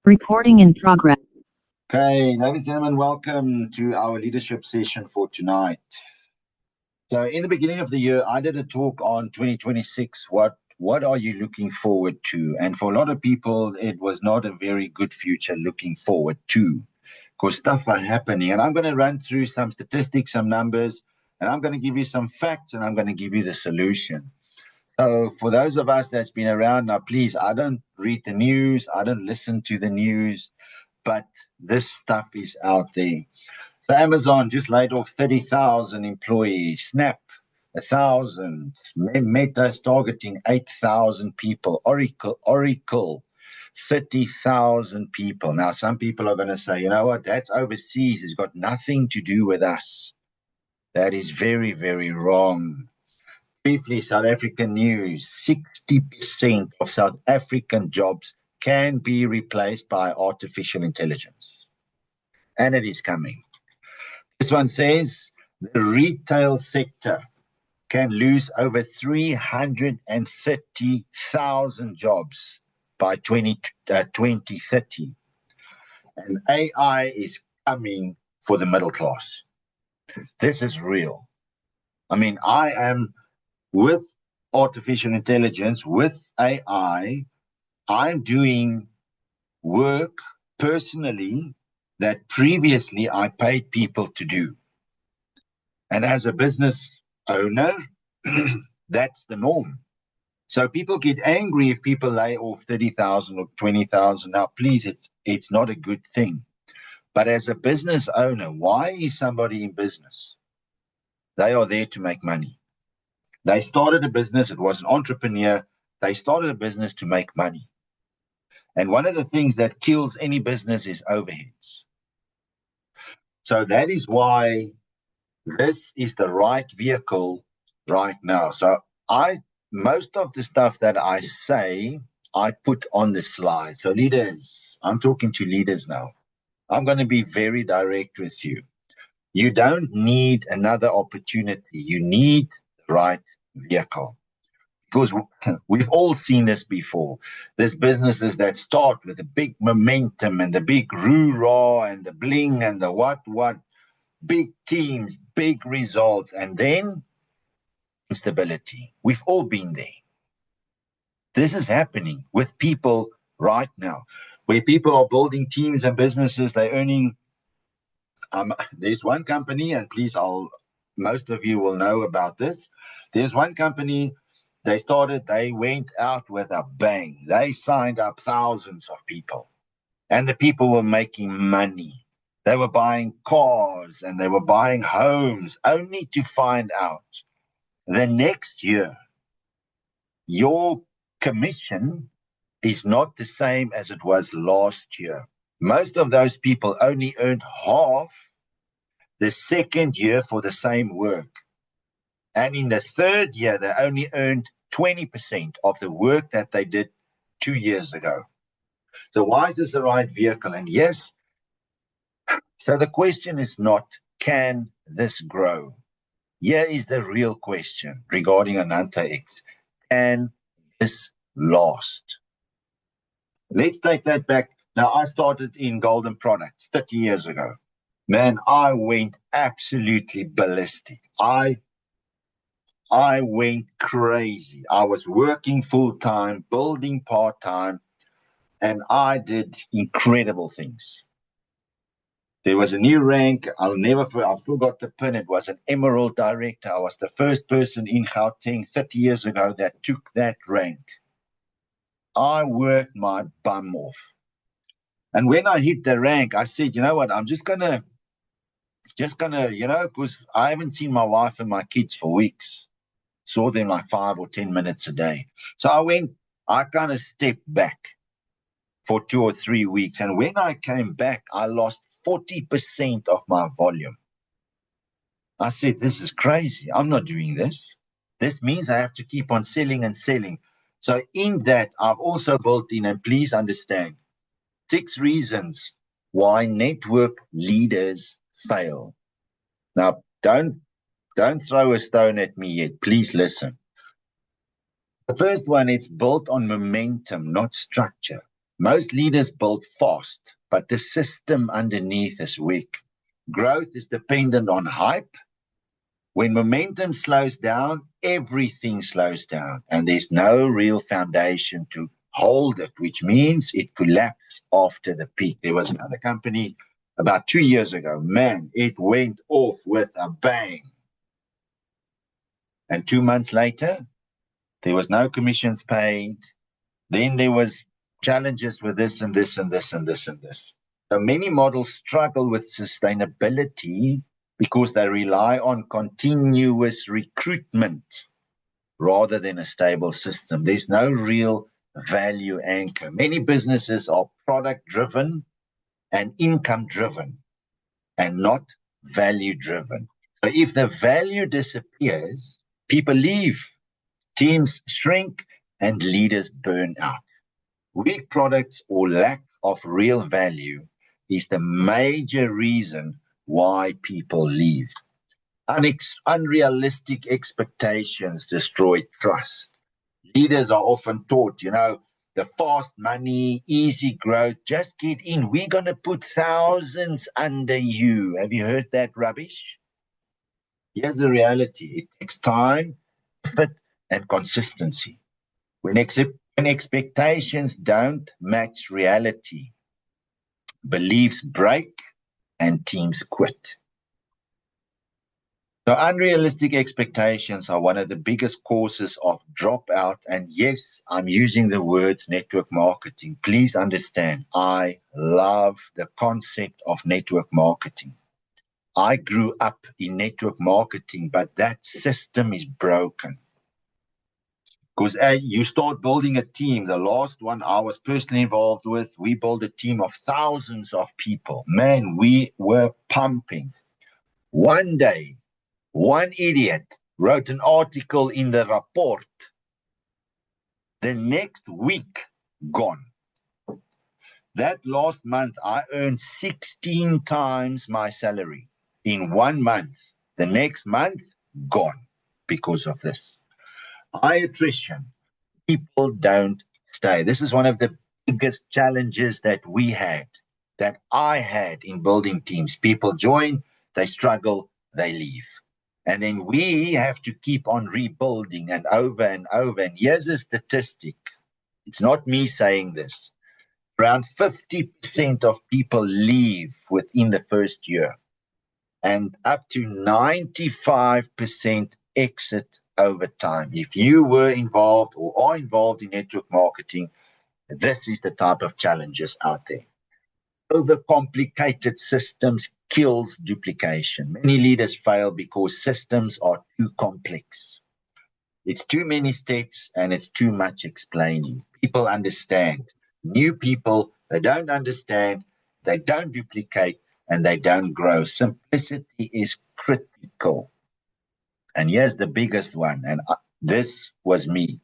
Recording in progress. Okay, ladies and gentlemen, welcome to our leadership session for tonight. So, in the beginning of the year, I did a talk on 2026. What are you looking forward to? And for a lot of people, it was not a very good future looking forward to, because stuff are happening. And I'm going to run through some statistics, some numbers, and I'm going to give you some facts, and I'm going to give you the solution. So, for those of us that's been around now, please, I don't read the news, I don't listen to the news, but this stuff is out there. So Amazon just laid off 30,000 employees. Snap, 1,000. Meta is targeting 8,000 people. Oracle, 30,000 people. Now, some people are going to say, you know what, that's overseas. It's got nothing to do with us. That is very, very wrong. Briefly, South African news, 60% of South African jobs can be replaced by artificial intelligence. And it is coming. This one says the retail sector can lose over 330,000 jobs by 2030. And AI is coming for the middle class. This is real. I mean, I am with artificial intelligence, with AI, I'm doing work personally that previously I paid people to do. And as a business owner, that's the norm. So people get angry if people lay off 30,000 or 20,000. Now, please, it's not a good thing. But as a business owner, why is somebody in business? They are there to make money. They started a business. It was an entrepreneur. They started a business to make money. And one of the things that kills any business is overheads. So that is why this is the right vehicle right now. So most of the stuff that I say, I put on the slide. So leaders, I'm talking to leaders now. I'm going to be very direct with you. You don't need another opportunity. You need the right vehicle. Because we've all seen this before. There's businesses that start with the big momentum and the big roo-rah and the bling and the what, big teams, big results, and then instability. We've all been there. This is happening with people right now, where people are building teams and businesses. They're earning. There's one company, and please, most of you will know about this. There's one company. They went out with a bang. They signed up thousands of people, and the people were making money. They were buying cars and they were buying homes, only to find out the next year your commission is not the same as it was last year. Most of those people only earned half the second year for the same work. And in the third year, they only earned 20% of the work that they did 2 years ago. So why is this the right vehicle? And yes, so the question is not, can this grow? Here is the real question regarding Ananta X. Can this last? Let's take that back. Now, I started in golden products 30 years ago. Man, I went absolutely ballistic. I went crazy. I was working full-time, building part-time, and I did incredible things. There was a new rank. I've still got the pin. It was an Emerald Director. I was the first person in Gauteng 30 years ago that took that rank. I worked my bum off. And when I hit the rank, I said, you know what, I'm just gonna, because I haven't seen my wife and my kids for weeks. Saw them like 5 or 10 minutes a day. So I kind of stepped back for 2 or 3 weeks. And when I came back, I lost 40% of my volume. I said, this is crazy. I'm not doing this. This means I have to keep on selling and selling. So in that, I've also built in, and please understand, 6 reasons why network leaders fail. Now, don't throw a stone at me yet. Please listen. The first one, it's built on momentum, not structure. Most leaders build fast, but the system underneath is weak. Growth is dependent on hype. When momentum slows down, everything slows down, and there's no real foundation to hold it, which means it collapses after the peak. There was another company about 2 years ago. Man, it went off with a bang. And 2 months later, there was no commissions paid. Then there was challenges with this and this and this and this and this. So many models struggle with sustainability because they rely on continuous recruitment rather than a stable system. There's no real value anchor. Many businesses are product-driven and income-driven and not value-driven. So if the value disappears, people leave, teams shrink, and leaders burn out. Weak products or lack of real value is the major reason why people leave. Unrealistic expectations destroy trust. Leaders are often taught, the fast money, easy growth, just get in. We're going to put thousands under you. Have you heard that rubbish? Here's the reality. It takes time, effort, and consistency. When expectations don't match reality, beliefs break and teams quit. So unrealistic expectations are one of the biggest causes of dropout. And yes, I'm using the words network marketing. Please understand, I love the concept of network marketing. I grew up in network marketing, but that system is broken. Because you start building a team. The last one I was personally involved with, we built a team of thousands of people. Man, we were pumping. One day, one idiot wrote an article in the report. The next week, gone. That last month, I earned 16 times my salary in 1 month. The next month, gone because of this. High attrition. People don't stay. This is one of the biggest challenges that we had, that I had in building teams. People join, they struggle, they leave. And then we have to keep on rebuilding and over and over. And here's a statistic. It's not me saying this. Around 50% of people leave within the first year, and up to 95% exit over time. If you were involved or are involved in network marketing, this is the type of challenges out there. Overcomplicated systems kills duplication. Many leaders fail because systems are too complex. It's too many steps and it's too much explaining. People understand. New people, they don't understand, they don't duplicate, and they don't grow. Simplicity is critical. And here's the biggest one, and this was me.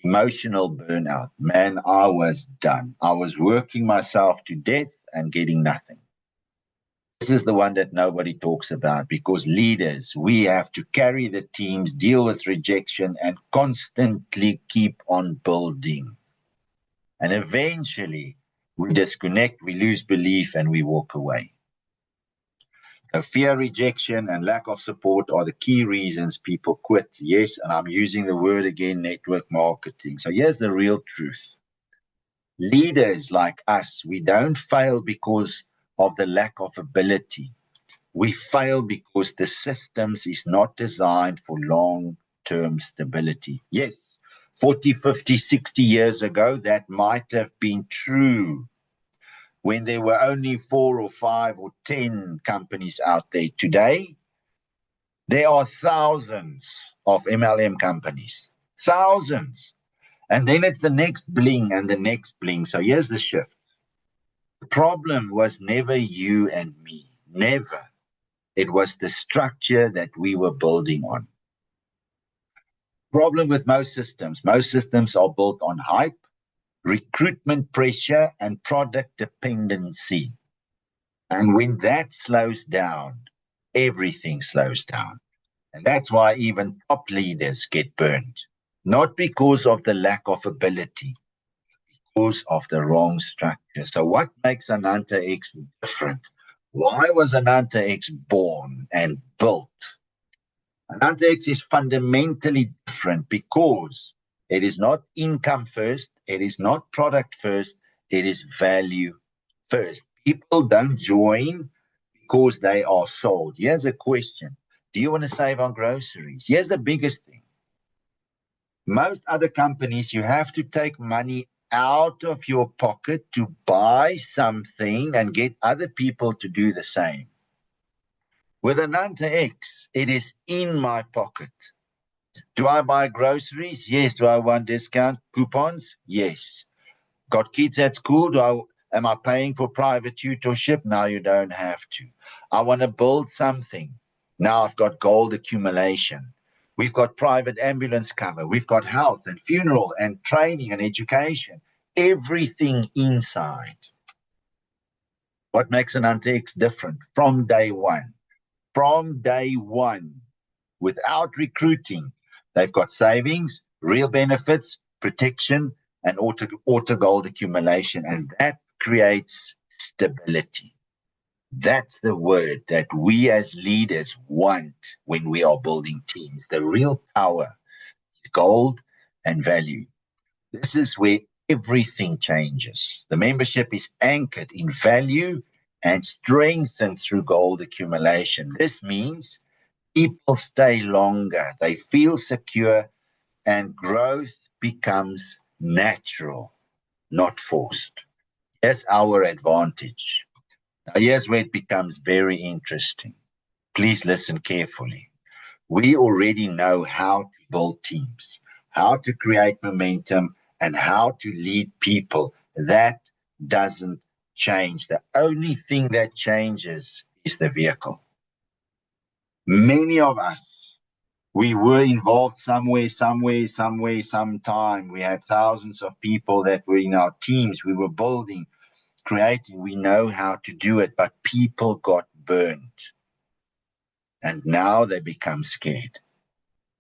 Emotional burnout. Man, I was done. I was working myself to death and getting nothing. This is the one that nobody talks about, because leaders, we have to carry the teams, deal with rejection, and constantly keep on building. And eventually, we disconnect, we lose belief, and we walk away. So fear, rejection, and lack of support are the key reasons people quit. Yes, and I'm using the word again, network marketing. So here's the real truth. Leaders like us, we don't fail because of the lack of ability. We fail because the systems is not designed for long-term stability. Yes, 40, 50, 60 years ago, that might have been true when there were only 4 or 5 or 10 companies out there. Today, there are thousands of MLM companies, thousands. And then it's the next bling and the next bling. So here's the shift. The problem was never you and me, never. It was the structure that we were building on. Problem with most systems are built on hype, recruitment pressure, and product dependency. And when that slows down, everything slows down. And that's why even top leaders get burned. Not because of the lack of ability, because of the wrong structure. So what makes Ananta X different? Why was Ananta X born and built? Ananta X is fundamentally different because it is not income first, it is not product first, it is value first. People don't join because they are sold. Here's a question. Do you want to save on groceries? Here's the biggest thing. Most other companies, you have to take money out of your pocket to buy something and get other people to do the same. With Ananta X, it is in my pocket. Do I buy groceries? Yes. Do I want discount coupons? Yes. Got kids at school? Am I paying for private tutorship? Now you don't have to. I want to build something. Now I've got gold accumulation. We've got private ambulance cover. We've got health and funeral and training and education. Everything inside. What makes Ananta X different from day one? From day one, without recruiting, they've got savings, real benefits, protection, and auto gold accumulation. And that creates stability. That's the word that we as leaders want when we are building teams. The real power is gold and value. This is where everything changes. The membership is anchored in value and strengthened through gold accumulation. This means people stay longer, they feel secure, and growth becomes natural, not forced. That's our advantage. Now, here's where it becomes very interesting. Please listen carefully. We already know how to build teams, how to create momentum, and how to lead people. That doesn't change. The only thing that changes is the vehicle. Many of us, we were involved somewhere, sometime. We had thousands of people that were in our teams. We were building, creating. We know how to do it, but people got burned. And now they become scared.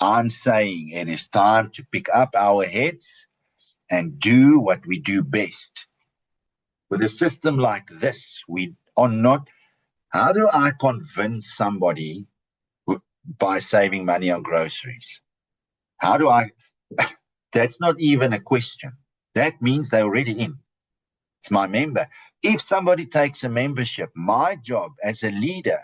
I'm saying it is time to pick up our heads and do what we do best. With a system like this, we are not. How do I convince somebody by saving money on groceries? How do I? That's not even a question. That means they're already in. It's my member. If somebody takes a membership, my job as a leader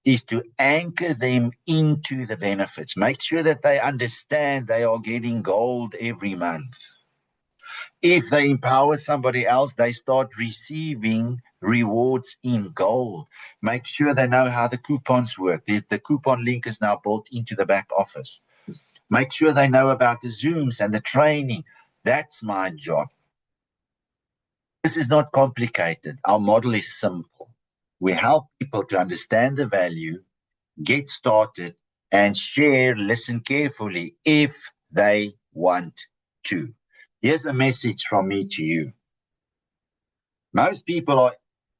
is to anchor them into the benefits. Make sure that they understand they are getting gold every month. If they empower somebody else, they start receiving rewards in gold. Make sure they know how the coupons work. The coupon link is now built into the back office. Make sure they know about the Zooms and the training. That's my job. This is not complicated. Our model is simple. We help people to understand the value, get started, and share, listen carefully if they want to. Here's a message from me to you. Most people are,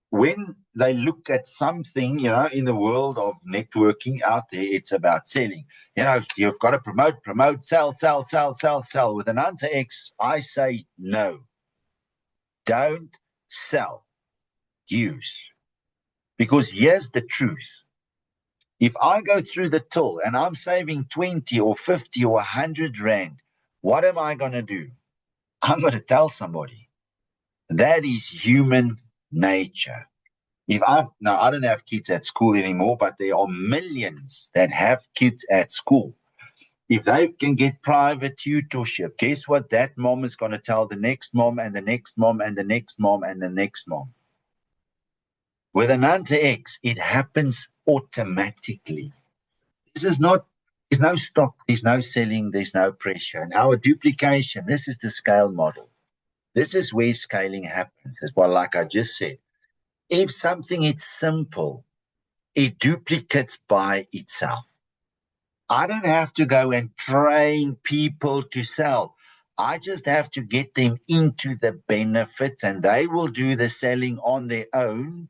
when they look at something, in the world of networking out there, it's about selling. You've got to promote, sell. With Ananta X, I say no. Don't sell. Use. Because here's the truth. If I go through the till and I'm saving 20 or 50 or 100 rand, what am I going to do? I'm going to tell somebody. That is human nature. Now, I don't have kids at school anymore, but there are millions that have kids at school. If they can get private tutorship, guess what? That mom is going to tell the next mom and the next mom and the next mom and the next mom. With Ananta X, it happens automatically. There's no stop, there's no selling, there's no pressure. And our duplication, this is the scale model. This is where scaling happens. As well, like I just said, if something is simple, it duplicates by itself. I don't have to go and train people to sell. I just have to get them into the benefits, and they will do the selling on their own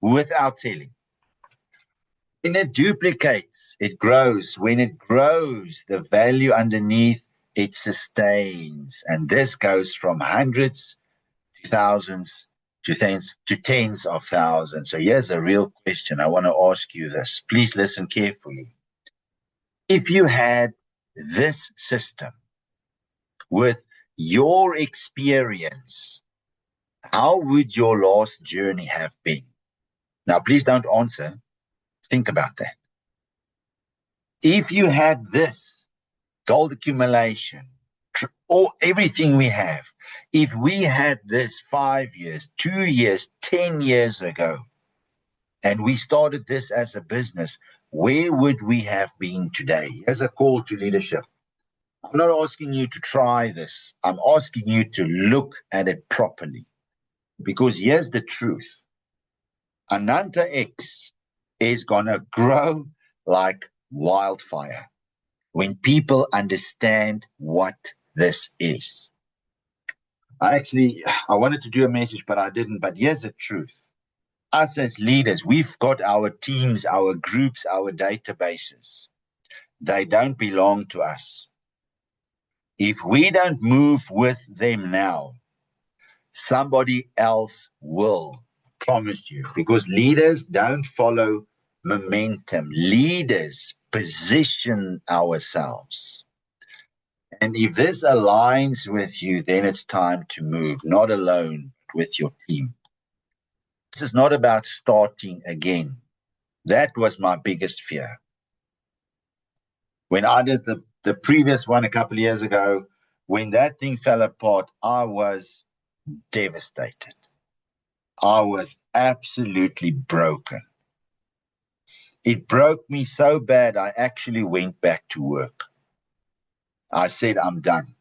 without selling. When it duplicates, it grows. When it grows, the value underneath it sustains. And this goes from hundreds to thousands to tens of thousands. So here's a real question. I want to ask you this. Please listen carefully. If you had this system with your experience, how would your last journey have been? Now, please don't answer. Think about that. If you had this gold accumulation, or everything we have, if we had this 5 years, 2 years, 10 years ago, and we started this as a business, where would we have been today? As a call to leadership. I'm not asking you to try this. I'm asking you to look at it properly. Because here's the truth. Ananta X is going to grow like wildfire when people understand what this is. I wanted to do a message, but I didn't. But here's the truth. Us as leaders, we've got our teams, our groups, our databases. They don't belong to us. If we don't move with them now, somebody else will, promise you, because leaders don't follow momentum. Leaders position ourselves. And if this aligns with you, then it's time to move, not alone, but with your team. This is not about starting again. That was my biggest fear. When I did the previous one a couple of years ago, when that thing fell apart, I was devastated. I was absolutely broken. It broke me so bad, I actually went back to work. I said, I'm done.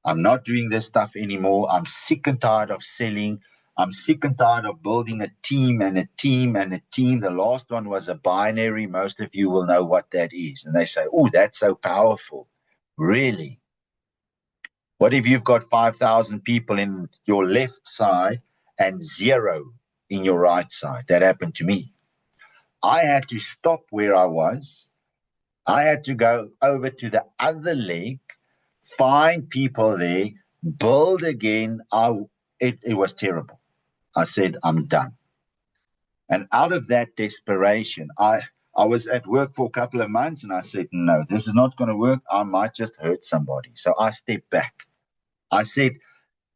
I'm not doing this stuff anymore. I'm sick and tired of selling. I'm sick and tired of building a team and a team and a team. The last one was a binary. Most of you will know what that is. And they say, oh, that's so powerful. Really? What if you've got 5,000 people in your left side and 0 in your right side? That happened to me. I had to stop where I was. I had to go over to the other leg, find people there, build again. It was terrible. I said, I'm done. And out of that desperation, I was at work for a couple of months and I said, no, this is not going to work. I might just hurt somebody. So I stepped back. I said,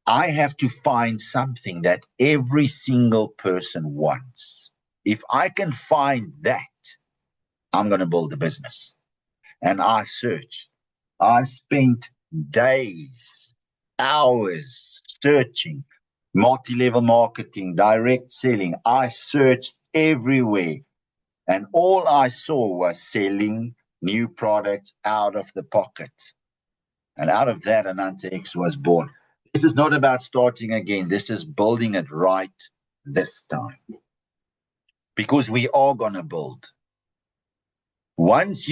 I have to find something that every single person wants. If I can find that, I'm going to build a business. And I searched. I spent days, hours searching, multi-level marketing, direct selling. I searched everywhere. And all I saw was selling new products out of the pocket. And out of that, Ananta X was born. This is not about starting again. This is building it right this time. Because we are going to build. Once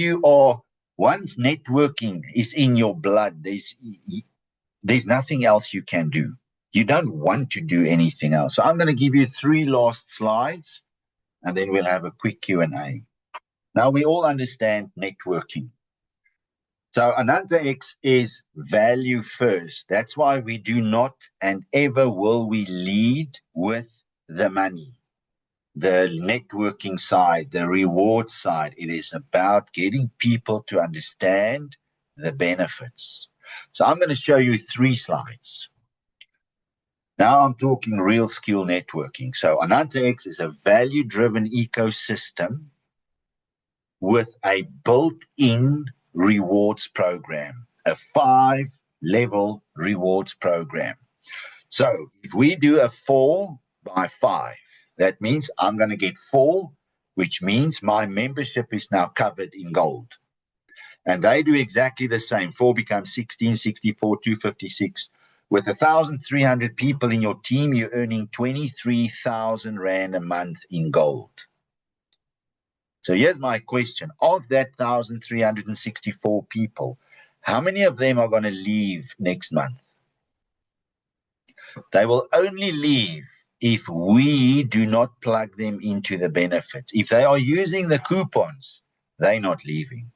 networking is in your blood, there's nothing else you can do. You don't want to do anything else. So I'm going to give you 3 last slides, and then we'll have a quick Q&A. Now, we all understand networking. So Ananta X is value first. That's why we do not and ever will we lead with the money, the networking side, the reward side. It is about getting people to understand the benefits. So I'm going to show you 3 slides. Now I'm talking real skill networking. So Ananta X is a value-driven ecosystem with a built-in rewards program, a 5-level rewards program. So if we do a 4 by 5, that means I'm going to get 4, which means my membership is now covered in gold. And they do exactly the same. 4 becomes 16, 64, 256. With 1,300 people in your team, you're earning 23,000 Rand a month in gold. So here's my question. Of that 1,364 people, how many of them are going to leave next month? They will only leave if we do not plug them into the benefits. If they are using the coupons, they're not leaving.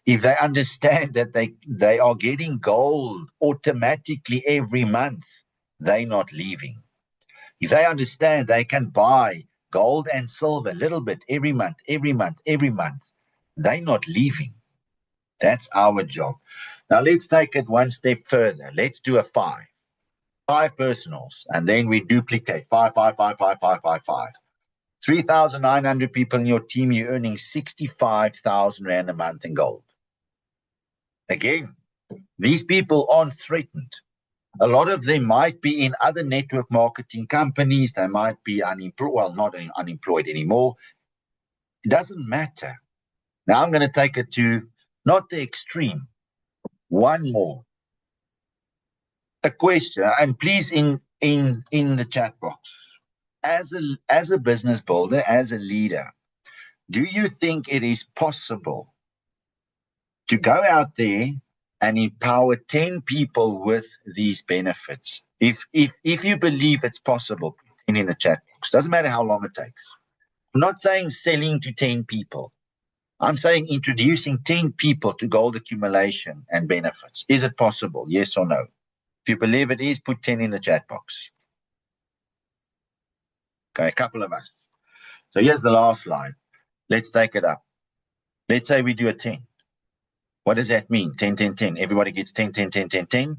If they understand that they are getting gold automatically every month, they're not leaving. If they understand they can buy gold and silver a little bit every month, they're not leaving. That's our job. Now let's take it one step further. Let's do a five personals, and then we duplicate five, 3,900 people in your team, you're earning 65,000 Rand a month in gold. Again, these people aren't threatened. A lot of them might be in other network marketing companies. They might be unemployed, well, not unemployed anymore. It doesn't matter. Now I'm going to take it to not the extreme. One more. A question, and please in the chat box. As a business builder, as a leader, do you think it is possible to go out there and empower 10 people with these benefits? If you believe it's possible, in the chat box. Doesn't matter how long it takes. I'm not saying selling to 10 people. I'm saying introducing 10 people to gold accumulation and benefits. Is it possible? Yes or no? If you believe it is, put 10 in the chat box. Okay, a couple of us. So here's the last slide. Let's take it up. Let's say we do a 10. What does that mean? 10, 10, 10. Everybody gets 10, 10, 10, 10, 10.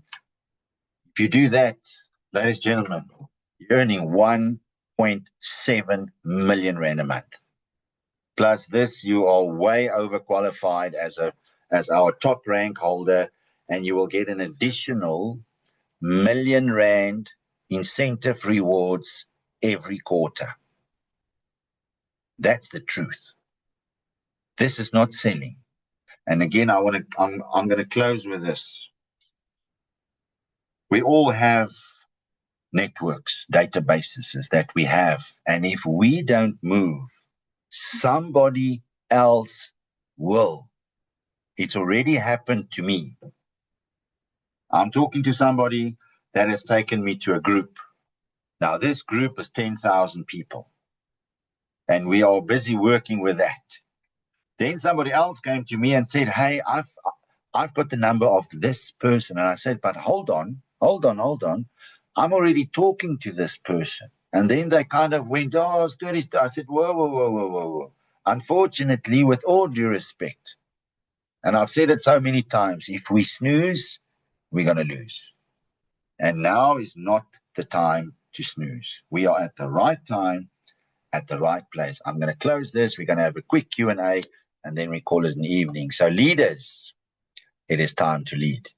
If you do that, ladies and gentlemen, you're earning 1.7 million Rand a month. Plus this, you are way overqualified as our top rank holder, and you will get an additional million Rand incentive rewards every quarter. That's the truth. This is not selling. And again, I'm going to close with this. We all have networks, databases that we have. And if we don't move, somebody else will. It's already happened to me. I'm talking to somebody that has taken me to a group. Now, this group is 10,000 people. And we are busy working with that. Then somebody else came to me and said, hey, I've got the number of this person. And I said, but hold on. I'm already talking to this person. And then they kind of went, oh, stories. I said, whoa. Unfortunately, with all due respect, and I've said it so many times, if we snooze, we're going to lose. And now is not the time to snooze. We are at the right time, at the right place. I'm going to close this. We're going to have a quick Q&A, and then we call it an evening. So leaders, it is time to lead.